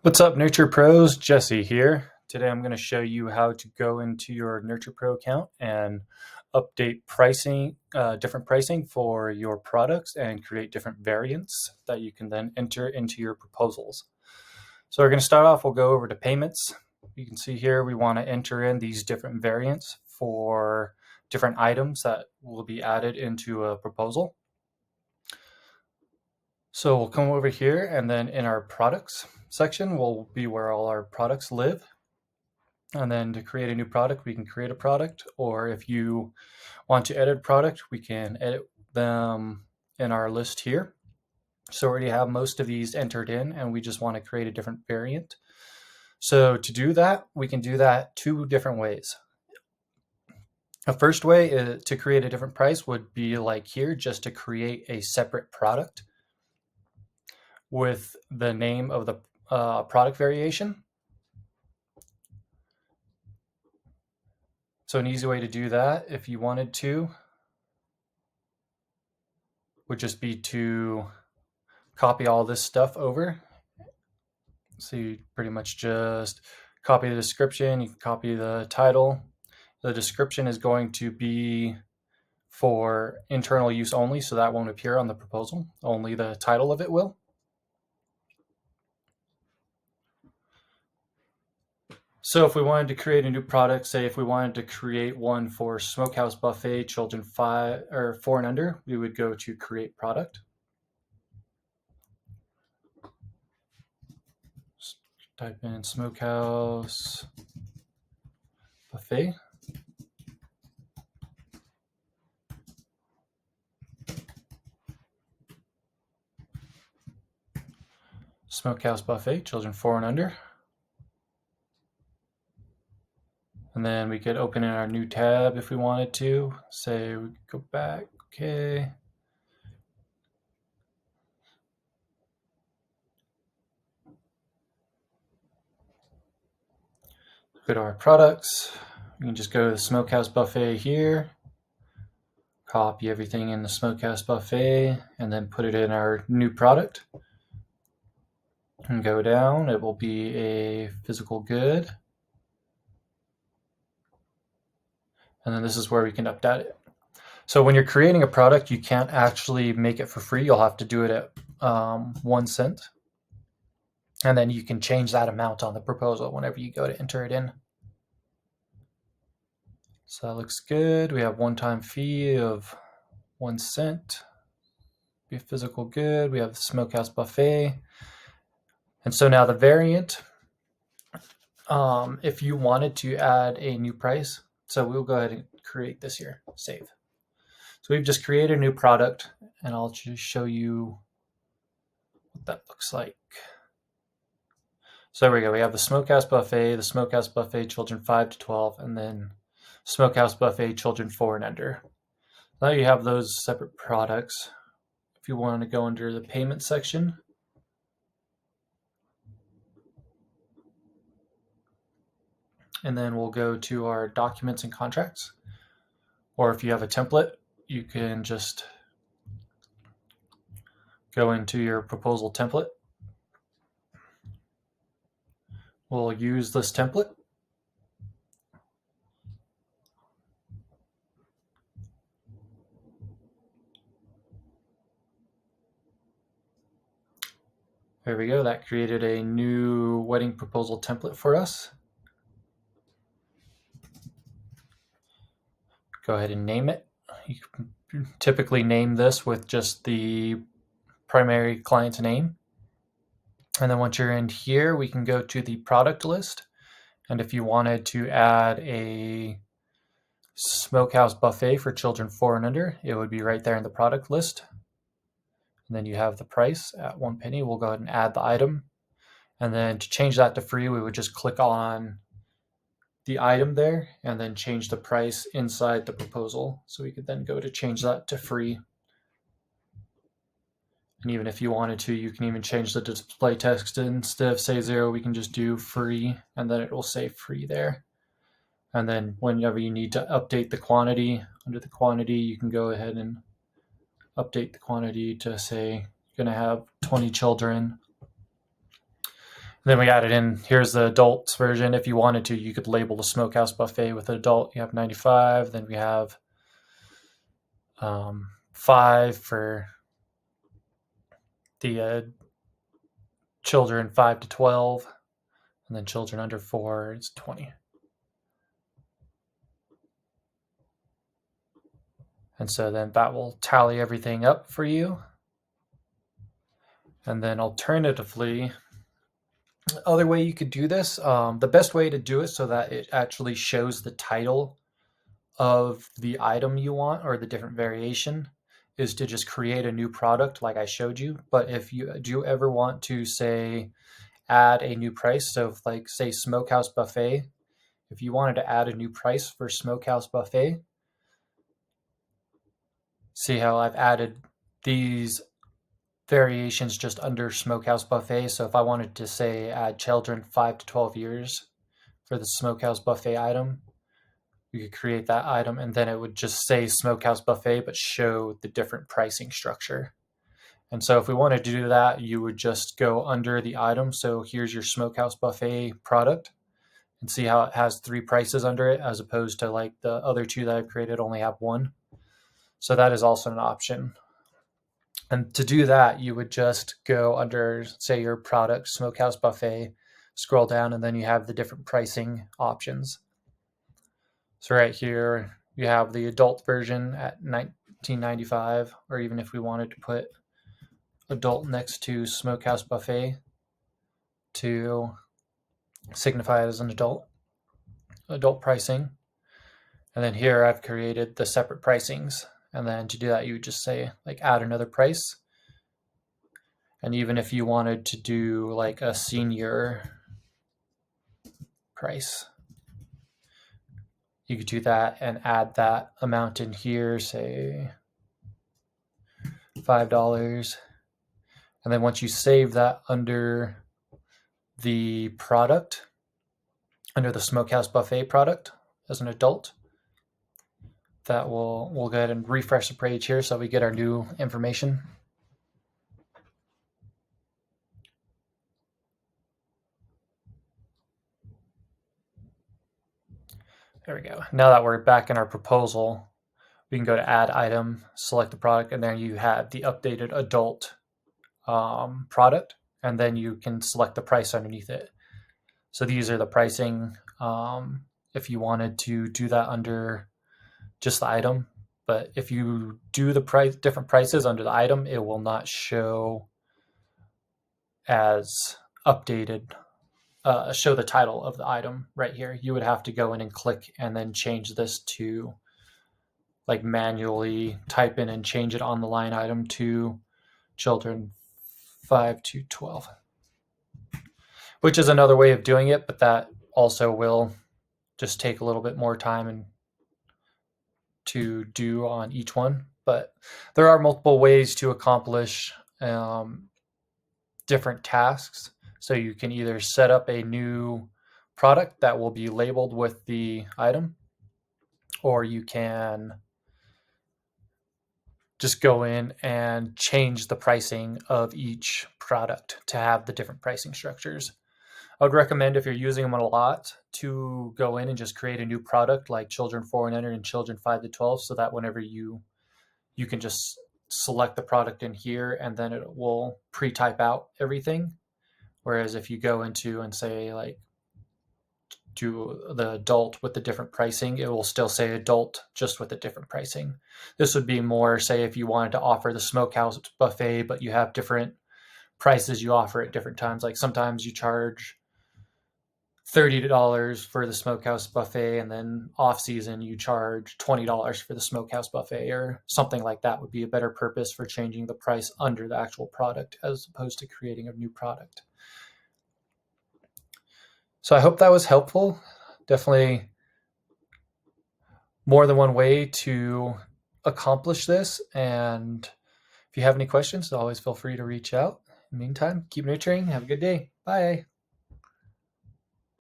What's up, Nurture Pros? Jesse here. Today I'm going to show you how to go into your Nurture Pro account and update pricing, different pricing for your products and create different variants that you can then enter into your proposals. So we're going to start off, we'll go over to payments. You can see here we want to enter in these different variants for different items that will be added into a proposal. So we'll come over here and then in our products section will be where all our products live. And then to create a new product, we can create a product, or if you want to edit a product, we can edit them in our list here. So we already have most of these entered in and we just want to create a different variant. So to do that, we can do that two different ways. The first way to create a different price would be like here, just to create a separate product with the name of the product variation. So an easy way to do that, if you wanted to, would just be to copy all this stuff over. So you pretty much just copy the description, you can copy the title. The description is going to be for internal use only, so that won't appear on the proposal. Only the title of it will. So if we wanted to create a new product, say if we wanted to create one for Smokehouse Buffet children 4 and under, we would go to create product. Type in Smokehouse Buffet. Smokehouse Buffet, children 4 and under. And then we could open in our new tab if we wanted to. Say we could go back, okay. Go to our products. We can just go to the Smokehouse Buffet here. Copy everything in the Smokehouse Buffet and then put it in our new product. And go down, it will be a physical good. And then this is where we can update it. So when you're creating a product, you can't actually make it for free. You'll have to do it at 1 cent. And then you can change that amount on the proposal whenever you go to enter it in. So that looks good. We have one-time fee of 1 cent. Be a physical good. We have the Smokehouse Buffet. And so now the variant, if you wanted to add a new price, so we'll go ahead and create this here, save. So we've just created a new product and I'll just show you what that looks like. So there we go. We have the Smokehouse Buffet children 5 to 12, and then Smokehouse Buffet children 4 and under. Now you have those separate products. If you want to go under the payment section, and then we'll go to our documents and contracts. Or if you have a template, you can just go into your proposal template. We'll use this template. There we go. That created a new wedding proposal template for us. Go ahead and name it. You can typically name this with just the primary client's name. And then once you're in here, we can go to the product list. And if you wanted to add a Smokehouse Buffet for children 4 and under, it would be right there in the product list. And then you have the price at 1 penny. We'll go ahead and add the item. And then to change that to free, we would just click on the item there and then change the price inside the proposal. So we could then go to change that to free. And even if you wanted to, you can even change the display text. Instead of say 0, we can just do free, and then it will say free there. And then whenever you need to update the quantity, under the quantity, you can go ahead and update the quantity to say you're going to have 20 children. Then we added in, here's the adults version. If you wanted to, you could label the Smokehouse Buffet with adult. You have 95. Then we have 5 for the children 5 to 12. And then children under 4 is 20. And so then that will tally everything up for you. And then alternatively, other way you could do this, the best way to do it so that it actually shows the title of the item you want or the different variation is to just create a new product like I showed you. But if you do ever want to, say, add a new price, so if, like, say, Smokehouse Buffet, if you wanted to add a new price for Smokehouse Buffet, see how I've added these variations just under Smokehouse Buffet. So if I wanted to, say, add children 5 to 12 years for the Smokehouse Buffet item, you could create that item and then it would just say Smokehouse Buffet but show the different pricing structure. And so if we wanted to do that, you would just go under the item. So here's your Smokehouse Buffet product, and see how it has 3 prices under it as opposed to like the other 2 that I've created only have 1. So that is also an option. And to do that, you would just go under, say, your product, Smokehouse Buffet, scroll down, and then you have the different pricing options. So right here, you have the adult version at $19.95, or even if we wanted to put adult next to Smokehouse Buffet to signify it as an adult pricing. And then here I've created the separate pricings. And then to do that, you would just say, like, add another price. And even if you wanted to do like a senior price, you could do that and add that amount in here, say $5. And then once you save that under the product, under the Smokehouse Buffet product as an adult, that we'll go ahead and refresh the page here so we get our new information. There we go. Now that we're back in our proposal, we can go to add item, select the product, and there you have the updated adult product, and then you can select the price underneath it. So these are the pricing if you wanted to do that under just the item. But if you do the different prices under the item, it will not show as updated, show the title of the item right here. You would have to go in and click and then change this to, like, manually type in and change it on the line item to children 5 to 12, which is another way of doing it, but that also will just take a little bit more time and to do on each one. But there are multiple ways to accomplish different tasks. So you can either set up a new product that will be labeled with the item, or you can just go in and change the pricing of each product to have the different pricing structures. I would recommend, if you're using them a lot, to go in and just create a new product like children 4 and under and children 5 to 12, so that whenever you can just select the product in here and then it will pre-type out everything. Whereas if you go into and say, like, do the adult with the different pricing, it will still say adult just with a different pricing. This would be more, say, if you wanted to offer the Smokehouse Buffet, but you have different prices you offer at different times. Like sometimes you charge $30 for the Smokehouse Buffet, and then off season you charge $20 for the Smokehouse Buffet, or something like that would be a better purpose for changing the price under the actual product as opposed to creating a new product. So I hope that was helpful. Definitely more than one way to accomplish this. And if you have any questions, always feel free to reach out. In the meantime, keep nurturing. Have a good day. Bye.